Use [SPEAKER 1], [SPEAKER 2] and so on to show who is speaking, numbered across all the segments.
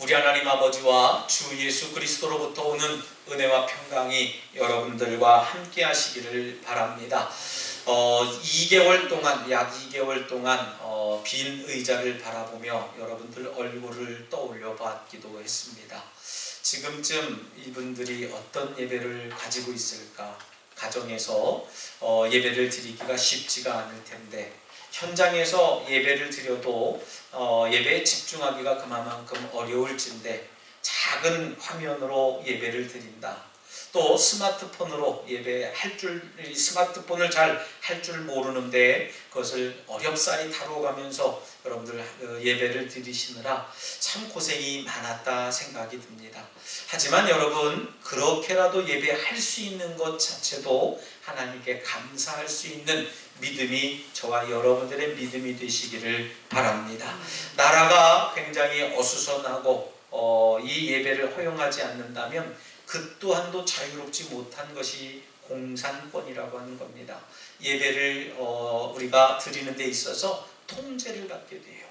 [SPEAKER 1] 우리 하나님 아버지와 주 예수 그리스도로부터 오는 은혜와 평강이 여러분들과 함께 하시기를 바랍니다. 2개월 동안, 약 2개월 동안 빈 의자를 바라보며 여러분들 얼굴을 떠올려 봤기도 했습니다. 지금쯤 이분들이 어떤 예배를 가지고 있을까? 가정에서 예배를 드리기가 쉽지가 않을 텐데, 현장에서 예배를 드려도 예배에 집중하기가 그만큼 어려울진데, 작은 화면으로 예배를 드린다. 또 스마트폰으로 스마트폰을 잘 할 줄 모르는데 그것을 어렵사리 다뤄가면서 여러분들 예배를 드리시느라 참 고생이 많았다 생각이 듭니다. 하지만 여러분, 그렇게라도 예배할 수 있는 것 자체도 하나님께 감사할 수 있는 믿음이 저와 여러분들의 믿음이 되시기를 바랍니다. 나라가 굉장히 어수선하고 이 예배를 허용하지 않는다면 그 또한도 자유롭지 못한 것이 공산권이라고 하는 겁니다. 예배를 우리가 드리는 데 있어서 통제를 받게 돼요.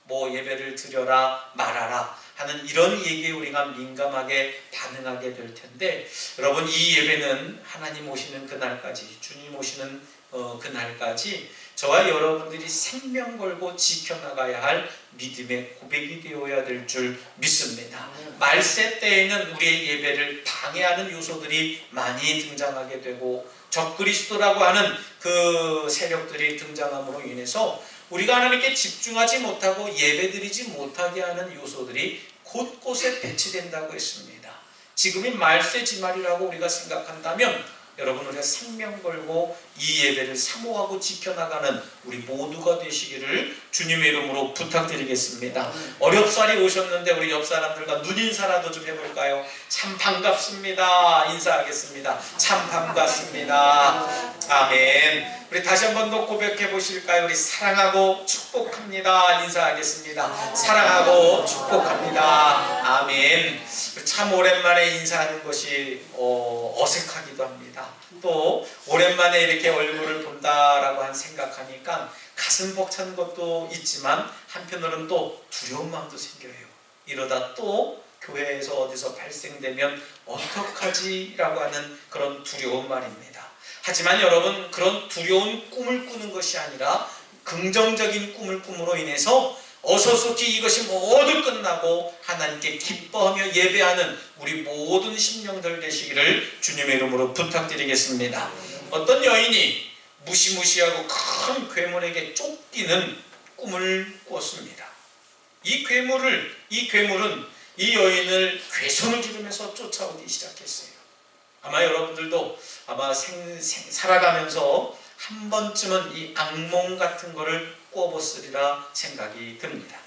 [SPEAKER 1] 뭐 예배를 드려라 말아라 하는 이런 얘기에 우리가 민감하게 반응하게 될 텐데, 여러분, 이 예배는 하나님 오시는 그날까지, 주님 오시는 그날까지 저와 여러분들이 생명 걸고 지켜나가야 할 믿음의 고백이 되어야 될 줄 믿습니다. 말세 때에는 우리의 예배를 방해하는 요소들이 많이 등장하게 되고, 적그리스도라고 하는 그 세력들이 등장함으로 인해서 우리가 하나님께 집중하지 못하고 예배드리지 못하게 하는 요소들이 곳곳에 배치된다고 했습니다. 지금이 말세지말이라고 우리가 생각한다면 여러분, 우리가 생명 걸고 이 예배를 사모하고 지켜나가는 우리 모두가 되시기를 주님의 이름으로 부탁드리겠습니다. 어렵사리 오셨는데 우리 옆 사람들과 눈인사라도 좀 해볼까요? 참 반갑습니다. 인사하겠습니다. 참 반갑습니다. 아멘. 우리 다시 한 번 더 고백해 보실까요? 우리 사랑하고 축복합니다. 인사하겠습니다. 사랑하고 축복합니다. 아멘. 참 오랜만에 인사하는 것이 어색하기도 합니다. 또 오랜만에 이렇게 얼굴을 본다라고 생각하니까 가슴 벅찬 것도 있지만 한편으로는 또 두려운 마음도 생겨요. 이러다 또 교회에서 어디서 발생되면 어떡하지라고 하는 그런 두려운 말입니다. 하지만 여러분, 그런 두려운 꿈을 꾸는 것이 아니라 긍정적인 꿈을 꿈으로 인해서 어서속히 이것이 모두 끝나고 하나님께 기뻐하며 예배하는 우리 모든 심령들 되시기를 주님의 이름으로 부탁드리겠습니다. 어떤 여인이 무시무시하고 큰 괴물에게 쫓기는 꿈을 꿨습니다. 이 괴물은 이 여인을 괴성을 지르면서 쫓아오기 시작했어요. 아마 여러분들도 살아가면서 한 번쯤은 이 악몽 같은 거를 꿔봤으리라 생각이 듭니다.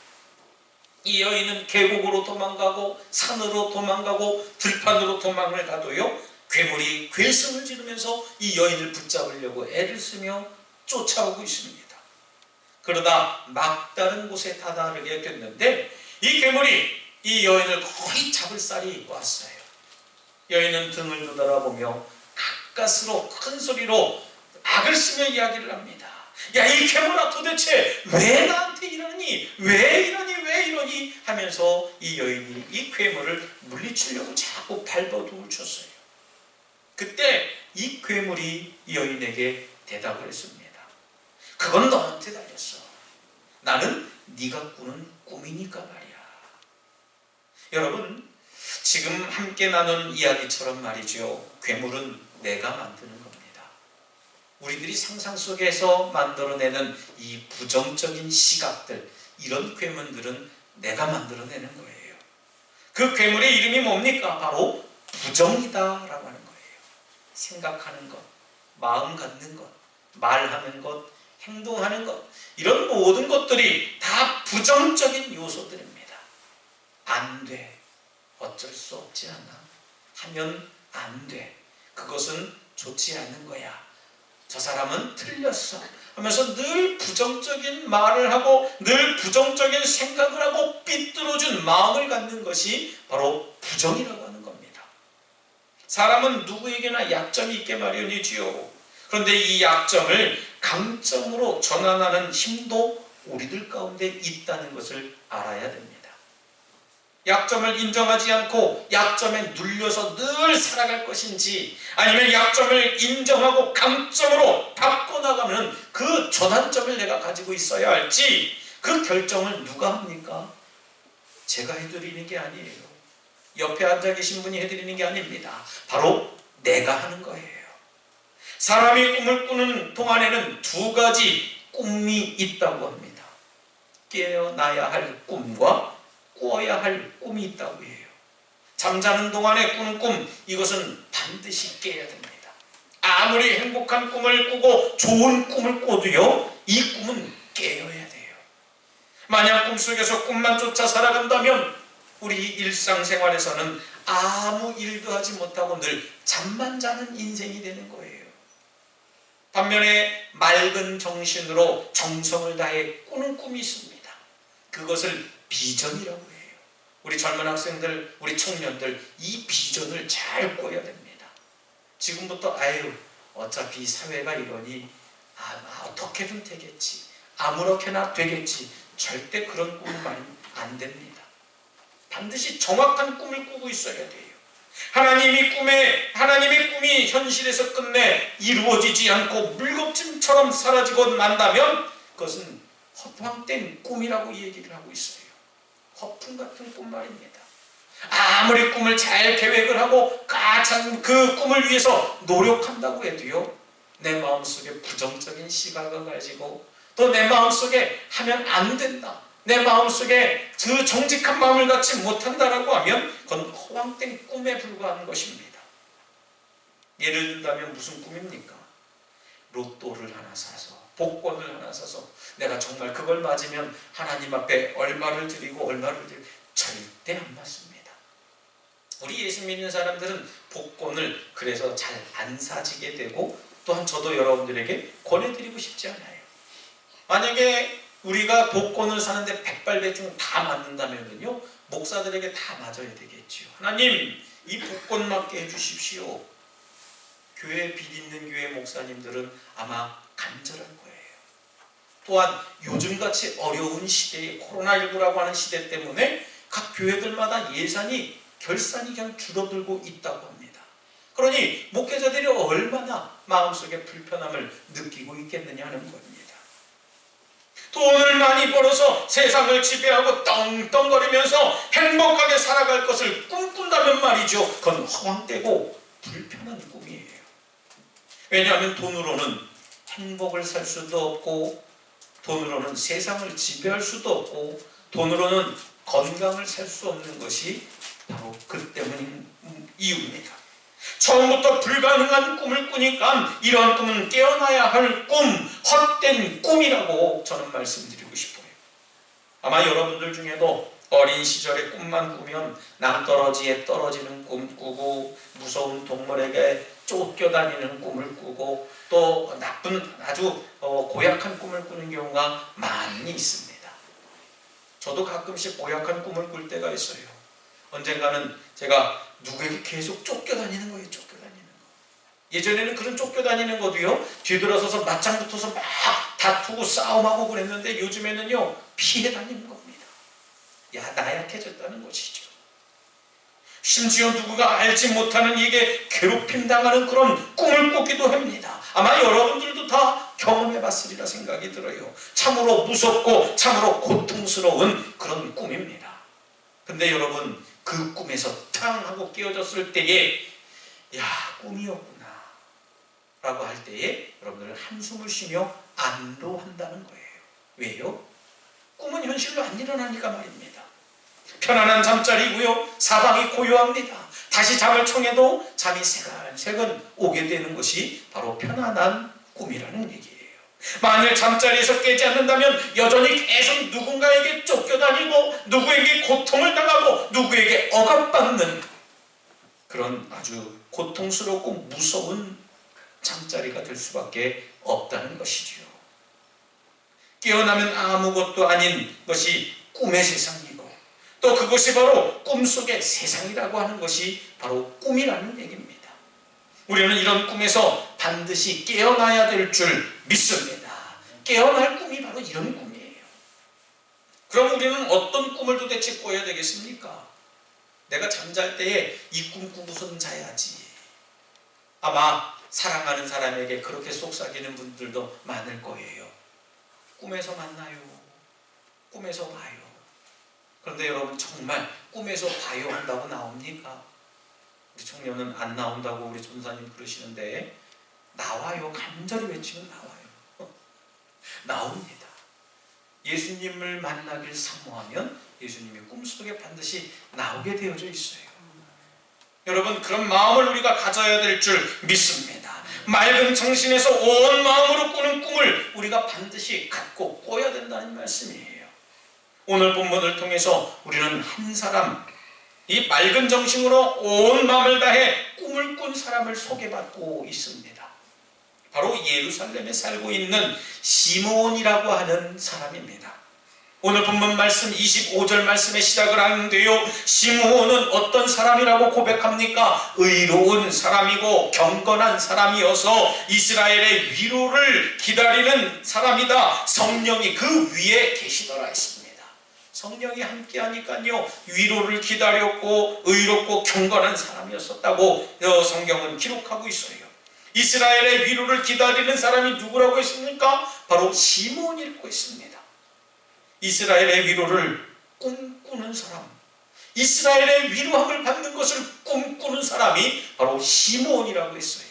[SPEAKER 1] 이 여인은 계곡으로 도망가고 산으로 도망가고 들판으로 도망을 가도요, 괴물이 괴성을 지르면서 이 여인을 붙잡으려고 애를 쓰며 쫓아오고 있습니다. 그러다 막다른 곳에 다다르게 됐는데 이 괴물이 이 여인을 거의 잡을 쌀이 왔어요. 여인은 등을 돌아보며 가까스로 큰 소리로 악을 쓰며 이야기를 합니다. 야, 이 괴물아, 도대체 왜 나한테 이러니? 왜 이러니? 하면서 이 여인이 이 괴물을 물리치려고 자꾸 발버둥을 쳤어요. 그때 이 괴물이 이 여인에게 대답을 했습니다. 그건 너한테 달렸어. 나는 네가 꾸는 꿈이니까 말이야. 여러분, 지금 함께 나눈 이야기처럼 말이죠, 괴물은 내가 만드는 겁니다. 우리들이 상상 속에서 만들어내는 이 부정적인 시각들, 이런 괴물들은 내가 만들어내는 거예요. 그 괴물의 이름이 뭡니까? 바로 부정이다라고 하는 거예요. 생각하는 것, 마음 갖는 것, 말하는 것, 행동하는 것, 이런 모든 것들이 다 부정적인 요소들입니다. 안 돼. 어쩔 수 없지 않아. 하면 안 돼. 그것은 좋지 않은 거야. 저 사람은 틀렸어 하면서 늘 부정적인 말을 하고 늘 부정적인 생각을 하고 삐뚤어진 마음을 갖는 것이 바로 부정이라고 하는 겁니다. 사람은 누구에게나 약점이 있게 마련이지요. 그런데 이 약점을 강점으로 전환하는 힘도 우리들 가운데 있다는 것을 알아야 됩니다. 약점을 인정하지 않고 약점에 눌려서 늘 살아갈 것인지, 아니면 약점을 인정하고 강점으로 바꿔나가는 그 전환점을 내가 가지고 있어야 할지, 그 결정을 누가 합니까? 제가 해드리는 게 아니에요. 옆에 앉아 계신 분이 해드리는 게 아닙니다. 바로 내가 하는 거예요. 사람이 꿈을 꾸는 동안에는 두 가지 꿈이 있다고 합니다. 깨어나야 할 꿈과 꾸어야 할 꿈이 있다고 해요. 잠자는 동안에 꾸는 꿈, 이것은 반드시 깨야 됩니다. 아무리 행복한 꿈을 꾸고 좋은 꿈을 꿔도요, 이 꿈은 깨어야 돼요. 만약 꿈속에서 꿈만 쫓아 살아간다면 우리 일상생활에서는 아무 일도 하지 못하고 늘 잠만 자는 인생이 되는 거예요. 반면에 맑은 정신으로 정성을 다해 꾸는 꿈이 있습니다. 그것을 비전이라고 해요. 우리 젊은 학생들, 우리 청년들, 이 비전을 잘 꿔야 됩니다. 지금부터 어차피 사회가 이러니 어떻게든 되겠지, 아무렇게나 되겠지, 절대 그런 꿈을 말하면 안 됩니다. 반드시 정확한 꿈을 꾸고 있어야 돼요. 하나님의 꿈이 현실에서 끝내 이루어지지 않고 물겁짐처럼 사라지고 난다면 그것은 허황된 꿈이라고 얘기를 하고 있어요. 허풍 같은 꿈 말입니다. 아무리 꿈을 잘 계획을 하고 가장 그 꿈을 위해서 노력한다고 해도요, 내 마음속에 부정적인 시각을 가지고 또 내 마음속에 하면 안 된다, 내 마음속에 그 정직한 마음을 갖지 못한다라고 하면 그건 허황된 꿈에 불과한 것입니다. 예를 든다면 무슨 꿈입니까? 로또를 하나 사서, 복권을 하나 사서 내가 정말 그걸 맞으면 하나님 앞에 얼마를 드리고 절대 안 맞습니다. 우리 예수 믿는 사람들은 복권을 그래서 잘 안 사지게 되고, 또한 저도 여러분들에게 권해드리고 싶지 않아요. 만약에 우리가 복권을 사는데 백발백중 다 맞는다면요, 목사들에게 다 맞아야 되겠지요. 하나님, 이 복권 맞게 해주십시오. 교회 비있는 교회 목사님들은 아마 간절할 거예요. 또한 요즘같이 어려운 시대에, 코로나19라고 하는 시대 때문에 각 교회들마다 결산이 그냥 줄어들고 있다고 합니다. 그러니 목회자들이 얼마나 마음속에 불편함을 느끼고 있겠느냐 하는 겁니다. 돈을 많이 벌어서 세상을 지배하고 떵떵거리면서 행복하게 살아갈 것을 꿈꾼다면 말이죠, 그건 허황되고 불편한 꿈이에요. 왜냐하면 돈으로는 행복을 살 수도 없고, 돈으로는 세상을 지배할 수도 없고, 돈으로는 건강을 살 수 없는 것이 바로 그 때문인 이유입니다. 처음부터 불가능한 꿈을 꾸니까 이러한 꿈은 깨어나야 할 꿈, 헛된 꿈이라고 저는 말씀드리고 싶어요. 아마 여러분들 중에도 어린 시절에 꿈만 꾸면 낭떠러지에 떨어지는 꿈 꾸고, 무서운 동물에게 쫓겨다니는 꿈을 꾸고, 또 나쁜 아주 고약한 꿈을 꾸는 경우가 많이 있습니다. 저도 가끔씩 고약한 꿈을 꿀 때가 있어요. 언젠가는 제가 누구에게 계속 쫓겨다니는 거예요. 예전에는 그런 쫓겨다니는 것도요, 뒤돌아서서 맞짱 붙어서 막 다투고 싸움하고 그랬는데, 요즘에는요, 피해 다니는 겁니다. 나약해졌다는 것이죠. 심지어 누구가 알지 못하는 이에게 괴롭힘 당하는 그런 꿈을 꾸기도 합니다. 아마 여러분들도 다 경험해 봤으리라 생각이 들어요. 참으로 무섭고 참으로 고통스러운 그런 꿈입니다. 근데 여러분, 그 꿈에서 탕 하고 깨어졌을 때에 꿈이었구나 라고 할 때에 여러분들은 한숨을 쉬며 안도한다는 거예요. 왜요? 꿈은 현실로 안 일어나니까 말입니다. 편안한 잠자리고요, 사방이 고요합니다. 다시 잠을 청해도 잠이 새근새근 오게 되는 것이 바로 편안한 꿈이라는 얘기예요. 만일 잠자리에서 깨지 않는다면 여전히 계속 누군가에게 쫓겨다니고, 누구에게 고통을 당하고, 누구에게 억압받는 그런 아주 고통스럽고 무서운 잠자리가 될 수밖에 없다는 것이지요. 깨어나면 아무것도 아닌 것이 꿈의 세상이고, 또 그것이 바로 꿈속의 세상이라고 하는 것이 바로 꿈이라는 얘기입니다. 우리는 이런 꿈에서 반드시 깨어나야 될 줄 믿습니다. 깨어날 꿈이 바로 이런 꿈이에요. 그럼 우리는 어떤 꿈을 도대체 꿔야 되겠습니까? 내가 잠잘 때에 이 꿈 꾸고선 자야지. 아마 사랑하는 사람에게 그렇게 속삭이는 분들도 많을 거예요. 꿈에서 만나요. 꿈에서 봐요. 그런데 여러분, 정말 꿈에서 봐요 한다고 나옵니까? 우리 청년은 안 나온다고 우리 전사님 그러시는데, 나와요. 간절히 외치면 나와요. 나옵니다. 예수님을 만나길 사모하면 예수님이 꿈속에 반드시 나오게 되어져 있어요. 여러분, 그런 마음을 우리가 가져야 될 줄 믿습니다. 맑은 정신에서 온 마음으로 꾸는 꿈을 우리가 반드시 갖고 꿔야 된다는 말씀이에요. 오늘 본문을 통해서 우리는 한 사람, 이 맑은 정신으로 온 마음을 다해 꿈을 꾼 사람을 소개받고 있습니다. 바로 예루살렘에 살고 있는 시므온이라고 하는 사람입니다. 오늘 본문 말씀 25절 말씀에 시작을 하는데요, 시므온은 어떤 사람이라고 고백합니까? 의로운 사람이고 경건한 사람이어서 이스라엘의 위로를 기다리는 사람이다. 성령이 그 위에 계시더라 했습니다. 성령이 함께하니까요, 위로를 기다렸고 의롭고 경건한 사람이었었다고 성경은 기록하고 있어요. 이스라엘의 위로를 기다리는 사람이 누구라고 했습니까? 바로 시므온이라고 했습니다. 이스라엘의 위로를 꿈꾸는 사람, 이스라엘의 위로함을 받는 것을 꿈꾸는 사람이 바로 시므온이라고 했어요.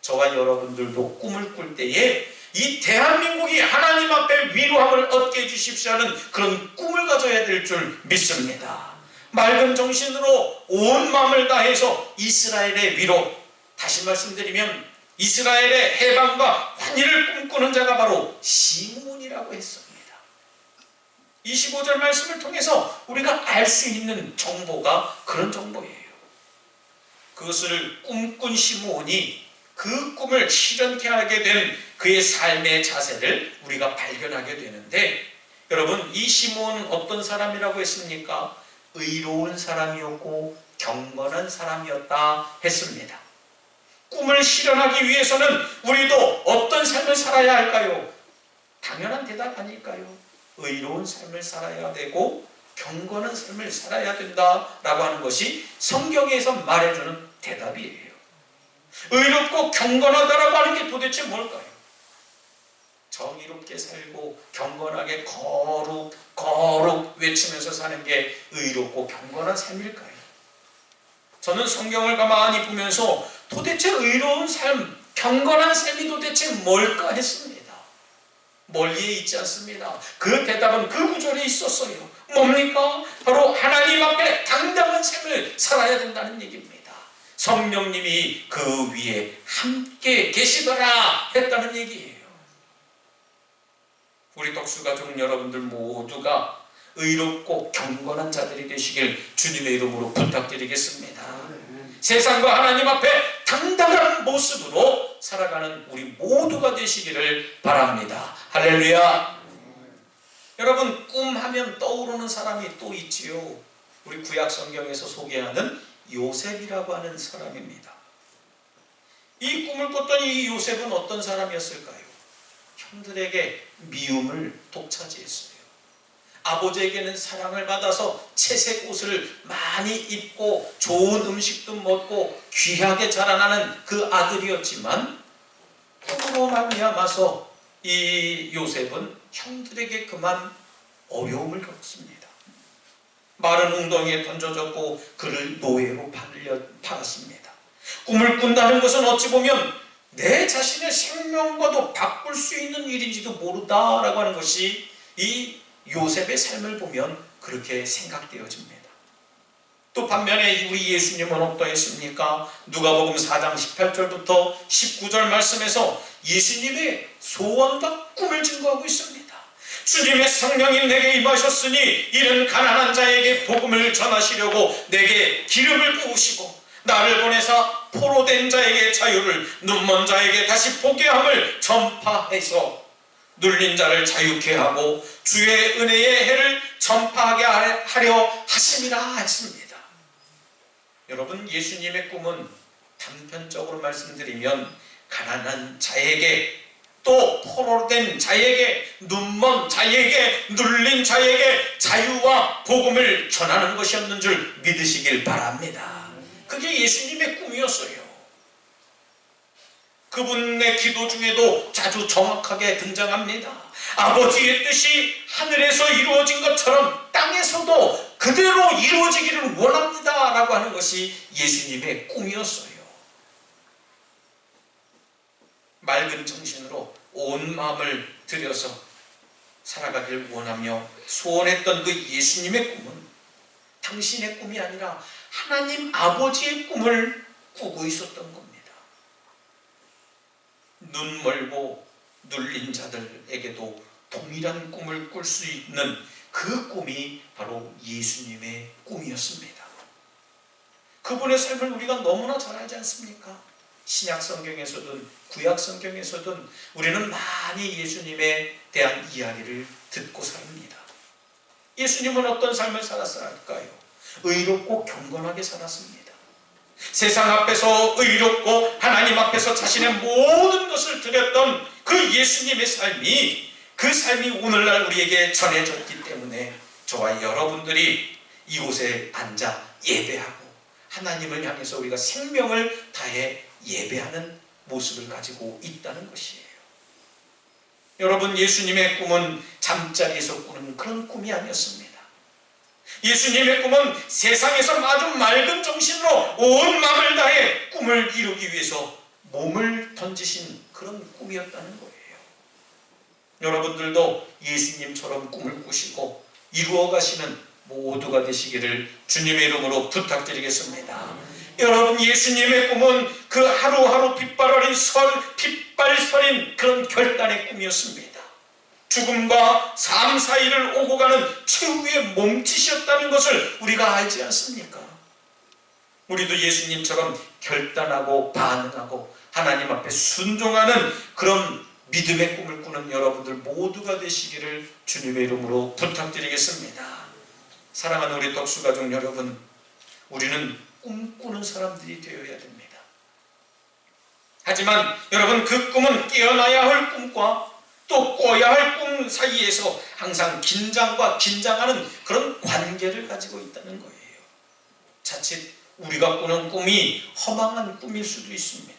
[SPEAKER 1] 저와 여러분들도 꿈을 꿀 때에 이 대한민국이 하나님 앞에 위로함을 얻게 해주십시오 하는 그런 꿈을 가져야 될 줄 믿습니다. 맑은 정신으로 온 마음을 다해서 이스라엘의 위로, 다시 말씀드리면 이스라엘의 해방과 환희를 꿈꾸는 자가 바로 시므온이라고 했습니다. 25절 말씀을 통해서 우리가 알 수 있는 정보가 그런 정보예요. 그것을 꿈꾼 시므온이 그 꿈을 실현케 하게 된 그의 삶의 자세를 우리가 발견하게 되는데, 여러분, 이 시므온은 어떤 사람이라고 했습니까? 의로운 사람이었고 경건한 사람이었다 했습니다. 꿈을 실현하기 위해서는 우리도 어떤 삶을 살아야 할까요? 당연한 대답 아닐까요? 의로운 삶을 살아야 되고 경건한 삶을 살아야 된다라고 하는 것이 성경에서 말해주는 대답이에요. 의롭고 경건하다라고 하는 게 도대체 뭘까요? 정의롭게 살고 경건하게 거룩 외치면서 사는 게 의롭고 경건한 삶일까요? 저는 성경을 가만히 보면서 도대체 의로운 삶, 경건한 삶이 도대체 뭘까 했습니다. 멀리에 있지 않습니다. 그 대답은 그 구절에 있었어요. 뭡니까? 바로 하나님 앞에 당당한 삶을 살아야 된다는 얘기입니다. 성령님이 그 위에 함께 계시더라 했다는 얘기예요. 우리 덕수가족 여러분들 모두가 의롭고 경건한 자들이 되시길 주님의 이름으로 부탁드리겠습니다. 세상과 하나님 앞에 당당한 모습으로 살아가는 우리 모두가 되시기를 바랍니다. 할렐루야. 여러분, 꿈하면 떠오르는 사람이 또 있지요. 우리 구약 성경에서 소개하는 요셉이라고 하는 사람입니다. 이 꿈을 꿨던 이 요셉은 어떤 사람이었을까요? 형들에게 미움을 독차지했어요. 아버지에게는 사랑을 받아서 채색 옷을 많이 입고 좋은 음식도 먹고 귀하게 자라나는 그 아들이었지만, 꿈으로 말미암아서 이 요셉은 형들에게 그만 어려움을 겪습니다. 마른 웅덩이에 던져졌고 그를 노예로 팔았습니다. 꿈을 꾼다는 것은 어찌 보면 내 자신의 생명과도 바꿀 수 있는 일인지도 모르다라고 하는 것이 이 요셉의 삶을 보면 그렇게 생각되어집니다. 또 반면에 우리 예수님은 어떠했습니까? 누가복음 4장 18절부터 19절 말씀에서 예수님의 소원과 꿈을 증거하고 있습니다. 주님의 성령이 내게 임하셨으니 이른 가난한 자에게 복음을 전하시려고 내게 기름을 부으시고 나를 보내사 포로된 자에게 자유를, 눈먼 자에게 다시 보게 함을 전파해서 눌린 자를 자유케 하고 주의 은혜의 해를 전파하게 하려 하심이라 했습니다. 여러분, 예수님의 꿈은 단편적으로 말씀드리면 가난한 자에게 또 포로된 자에게, 눈먼 자에게, 눌린 자에게 자유와 복음을 전하는 것이었는 줄 믿으시길 바랍니다. 그게 예수님의 꿈이었어요. 그분의 기도 중에도 자주 정확하게 등장합니다. 아버지의 뜻이 하늘에서 이루어진 것처럼 땅에서도 그대로 이루어지기를 원합니다 라고 하는 것이 예수님의 꿈이었어요. 맑은 정신으로 온 마음을 들여서 살아가길 원하며 소원했던 그 예수님의 꿈은 당신의 꿈이 아니라 하나님 아버지의 꿈을 꾸고 있었던 겁니다. 눈 멀고 눌린 자들에게도 동일한 꿈을 꿀 수 있는 그 꿈이 바로 예수님의 꿈이었습니다. 그분의 삶을 우리가 너무나 잘 알지 않습니까? 신약 성경에서든 구약 성경에서든 우리는 많이 예수님에 대한 이야기를 듣고 삽니다. 예수님은 어떤 삶을 살았을까요? 의롭고 경건하게 살았습니다. 세상 앞에서 의롭고 하나님 앞에서 자신의 모든 것을 드렸던 그 예수님의 삶이, 그 삶이 오늘날 우리에게 전해졌기 때문에 저와 여러분들이 이곳에 앉아 예배하고 하나님을 향해서 우리가 생명을 다해 예배하는 모습을 가지고 있다는 것이에요. 여러분, 예수님의 꿈은 잠자리에서 꾸는 그런 꿈이 아니었습니다. 예수님의 꿈은 세상에서 아주 맑은 정신으로 온 마음을 다해 꿈을 이루기 위해서 몸을 던지신 그런 꿈이었다는 거예요. 여러분들도 예수님처럼 꿈을 꾸시고 이루어 가시는 모두가 되시기를 주님의 이름으로 부탁드리겠습니다. 여러분, 예수님의 꿈은 그 하루하루 핏발서린 그런 결단의 꿈이었습니다. 죽음과 삶 사이를 오고 가는 최후의 몸짓이었다는 것을 우리가 알지 않습니까? 우리도 예수님처럼 결단하고 반응하고 하나님 앞에 순종하는 그런 믿음의 꿈을 꾸는 여러분들 모두가 되시기를 주님의 이름으로 부탁드리겠습니다. 사랑하는 우리 덕수가족 여러분, 우리는 꿈꾸는 사람들이 되어야 됩니다. 하지만 여러분, 그 꿈은 깨어나야 할 꿈과 또 꿔야 할 꿈 사이에서 항상 긴장과 긴장하는 그런 관계를 가지고 있다는 거예요. 자칫 우리가 꾸는 꿈이 허망한 꿈일 수도 있습니다.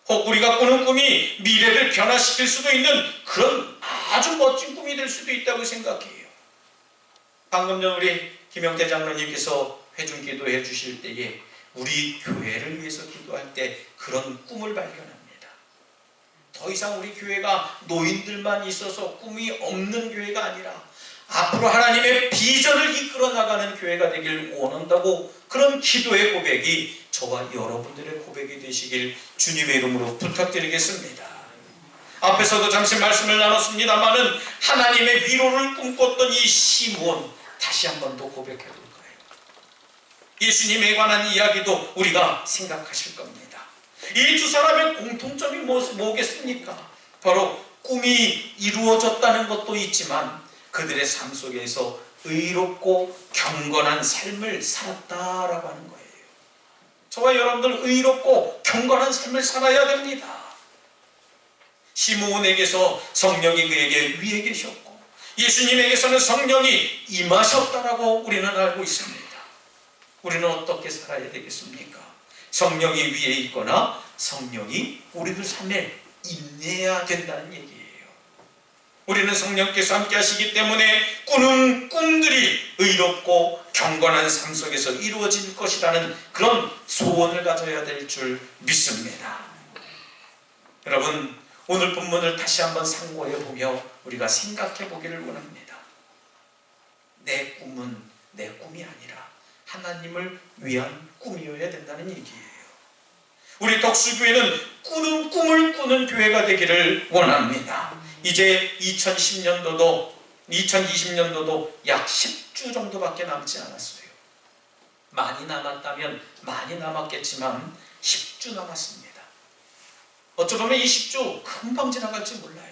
[SPEAKER 1] 혹 우리가 꾸는 꿈이 미래를 변화시킬 수도 있는 그런 아주 멋진 꿈이 될 수도 있다고 생각해요. 방금 전 우리 김영태 장로님께서 회중기도 해주실 때에 우리 교회를 위해서 기도할 때 그런 꿈을 발견합니다. 더 이상 우리 교회가 노인들만 있어서 꿈이 없는 교회가 아니라 앞으로 하나님의 비전을 이끌어 나가는 교회가 되길 원한다고, 그런 기도의 고백이 저와 여러분들의 고백이 되시길 주님의 이름으로 부탁드리겠습니다. 앞에서도 잠시 말씀을 나눴습니다마는 하나님의 위로를 꿈꿨던 이 시므온, 다시 한 번 더 고백해 볼까요? 예수님에 관한 이야기도 우리가 생각하실 겁니다. 이 두 사람의 공통점이 뭐겠습니까? 바로 꿈이 이루어졌다는 것도 있지만 그들의 삶 속에서 의롭고 경건한 삶을 살았다라고 하는 거예요. 저와 여러분들 의롭고 경건한 삶을 살아야 됩니다. 시므온에게서 성령이 그에게 위에 계셨고 예수님에게서는 성령이 임하셨다라고 우리는 알고 있습니다. 우리는 어떻게 살아야 되겠습니까? 성령이 위에 있거나 성령이 우리들 삶에 임해야 된다는 얘기예요. 우리는 성령께서 함께 하시기 때문에 꾸는 꿈들이 의롭고 경건한 삶 속에서 이루어질 것이라는 그런 소원을 가져야 될 줄 믿습니다. 여러분, 오늘 본문을 다시 한번 상고해 보며 우리가 생각해 보기를 원합니다. 내 꿈은 내 꿈이 아니라 하나님을 위한 꿈이어야 된다는 얘기예요. 우리 덕수교회는 꾸는 꿈을 꾸는 교회가 되기를 원합니다. 이제 2020년도도 약 10주 정도밖에 남지 않았어요. 많이 남았다면 많이 남았겠지만 10주 남았습니다. 어쩌다 보면 이 10주 금방 지나갈지 몰라요.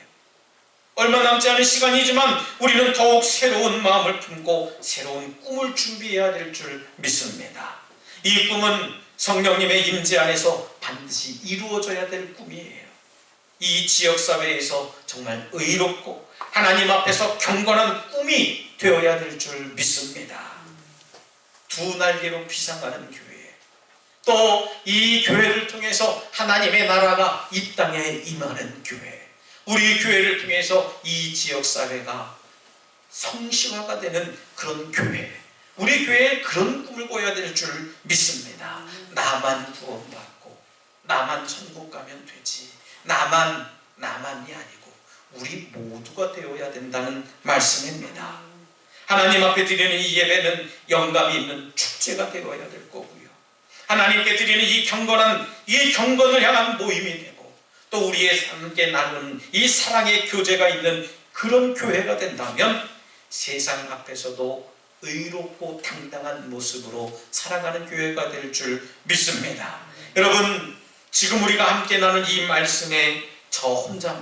[SPEAKER 1] 얼마 남지 않은 시간이지만 우리는 더욱 새로운 마음을 품고 새로운 꿈을 준비해야 될 줄 믿습니다. 이 꿈은 성령님의 임재 안에서 반드시 이루어져야 될 꿈이에요. 이 지역사회에서 정말 의롭고 하나님 앞에서 경건한 꿈이 되어야 될 줄 믿습니다. 두 날개로 피상하는 교회, 또 이 교회를 통해서 하나님의 나라가 이 땅에 임하는 교회, 우리 교회를 통해서 이 지역사회가 성시화가 되는 그런 교회, 우리 교회에 그런 꿈을 꿔야 될 줄 믿습니다. 나만 구원받고 나만 천국 가면 되지, 나만이 아니고 우리 모두가 되어야 된다는 말씀입니다. 하나님 앞에 드리는 이 예배는 영감이 있는 축제가 되어야 될 거고요, 하나님께 드리는 이 경건을 향한 모임이 되고, 또 우리의 함께 나누는 이 사랑의 교제가 있는 그런 교회가 된다면 세상 앞에서도 의롭고 당당한 모습으로 살아가는 교회가 될 줄 믿습니다. 여러분, 지금 우리가 함께 나눈 이 말씀에 저 혼자만,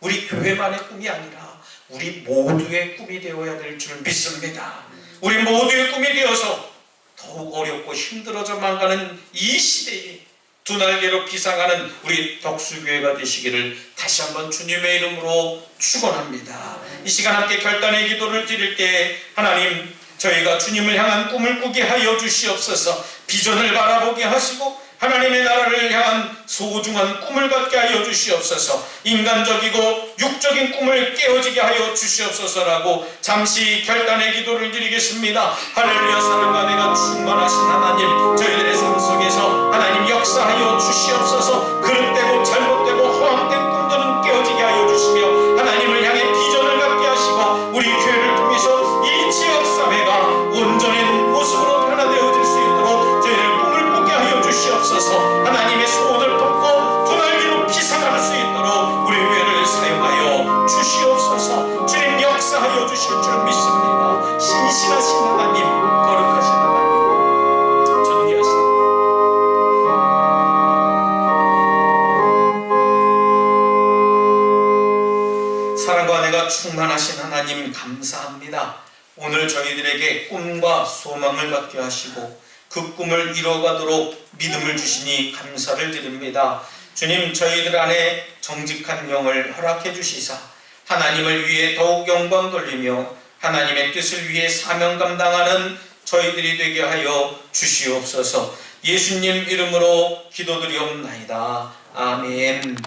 [SPEAKER 1] 우리 교회만의 꿈이 아니라 우리 모두의 꿈이 되어야 될 줄 믿습니다. 우리 모두의 꿈이 되어서 더욱 어렵고 힘들어져만 가는 이 시대에 두 날개로 피상하는 우리 덕수교회가 되시기를 다시 한번 주님의 이름으로 축원합니다. 이 시간 함께 결단의 기도를 드릴 때, 하나님, 저희가 주님을 향한 꿈을 꾸게 하여 주시옵소서. 비전을 바라보게 하시고 하나님의 나라를 향한 소중한 꿈을 갖게 하여 주시옵소서. 인간적이고 육적인 꿈을 깨어지게 하여 주시옵소서라고 잠시 결단의 기도를 드리겠습니다. 할렐루야. 사랑과 은혜가 충만하신 하나님, 저희들의 삶 속에서 하나님 역사하여 주시옵소서. 그릇되고 잘못되고 허황된 꿈들은 깨어지게 하여 주시며 하나님을 향해 비전을 갖게 하시고 우리 교회를 통해서 이 지역사회가 온전한 모습으로 변화되어질 수 있도록 저희를 꿈을 꾸게 하여 주시옵소서. 하나님의 소원을 품고 두 날개로 피상할 수 있도록 우리 교회를 사용하여 주시옵소서. 주님 역사하여 주실 줄 믿습니다. 신실하신 하나님, 거룩하신 하나님, 존귀하신 사랑과 은혜가 충만하신 하나님, 감사합니다. 오늘 저희들에게 꿈과 소망을 갖게 하시고 그 꿈을 이뤄가도록 믿음을 주시니 감사를 드립니다. 주님, 저희들 안에 정직한 영을 허락해 주시사 하나님을 위해 더욱 영광 돌리며 하나님의 뜻을 위해 사명 감당하는 저희들이 되게 하여 주시옵소서. 예수님 이름으로 기도드리옵나이다. 아멘.